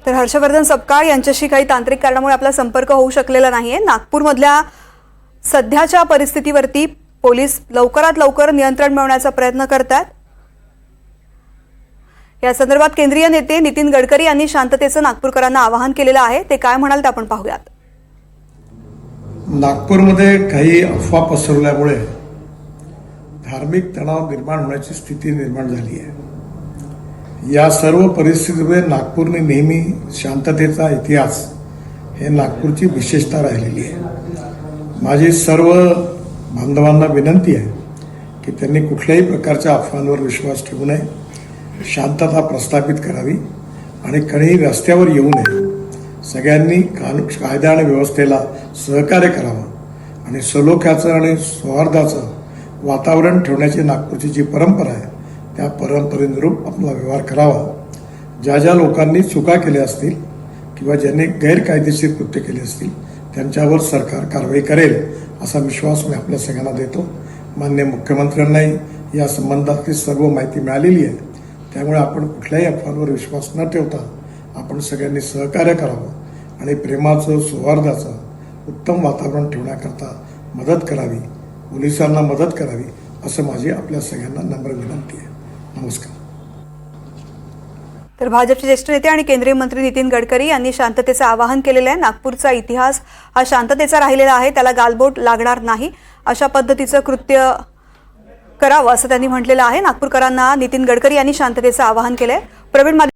तर हर्षवर्धन सपकाळ यांच्याशी काही तांत्रिक कारणामुळे आपला संपर्क होऊ शकलेला नाहीये। नागपूरमधल्या सध्याच्या परिस्थितीवरती पोलीस लवकरात लवकर नियंत्रण मिळवण्याचा प्रयत्न करतात। या संदर्भात केंद्रीय नेते नितीन गडकरी यांनी शांततेचं नागपूरकरांना आवाहन केलेलं आहे। ते काय म्हणाल ते आपण पाहूयात। नागपूरमध्ये काही अफवा पसरवल्यामुळे धार्मिक तणाव निर्माण होण्याची स्थिती निर्माण झाली आहे। या सर्व परिस्थितीमध्ये नागपूरने नेहमी शांततेचा इतिहास हे नागपूरची विशेषता राहिलेली आहे। माझी सर्व बांधवांना विनंती आहे की त्यांनी कुठल्याही प्रकारच्या अफवांवर विश्वास ठेवू नये, शांतता प्रस्थापित करावी आणि कोणीही रस्त्यावर येऊ नये। सगळ्यांनी कायदा आणि व्यवस्थेला सहकार्य करावं आणि सलोख्याचं आणि सौहार्दाचं वातावरण ठेवण्याची नागपूरची जी परंपरा आहे त्या परंपरेनुरूप आपला व्यवहार करावा। ज्या ज्या लोकांनी चुका केल्या असतील किंवा ज्यांनी गैरकायदेशीर कृत्य केले असतील त्यांच्यावर सरकार कारवाई करेल असा विश्वास मी आपल्या सगळ्यांना देतो। माननीय मुख्यमंत्र्यांनाही या संबंधातली सर्व माहिती मिळालेली आहे, त्यामुळे आपण कुठल्याही अफवांवर विश्वास न ठेवता आपण सगळ्यांनी सहकार्य करावं आणि प्रेमाचं सौहार्दाचं उत्तम वातावरण ठेवण्याकरता मदत करावी, पोलिसांना मदत करावी असं माझी आपल्या सगळ्यांना नम्र विनंती आहे। नमस्कार। तर भाजपचे ज्येष्ठ नेते आणि केंद्रीय मंत्री नितीन गडकरी यांनी शांततेचं आवाहन केलेलं आहे। नागपूरचा इतिहास हा शांततेचा राहिलेला आहे, त्याला गालबोट लागणार नाही अशा पद्धतीचं कृत्य करावं असं त्यांनी म्हटलेलं आहे। नागपूरकरांना नितीन गडकरी यांनी शांततेचं आवाहन केलंय। प्रवीण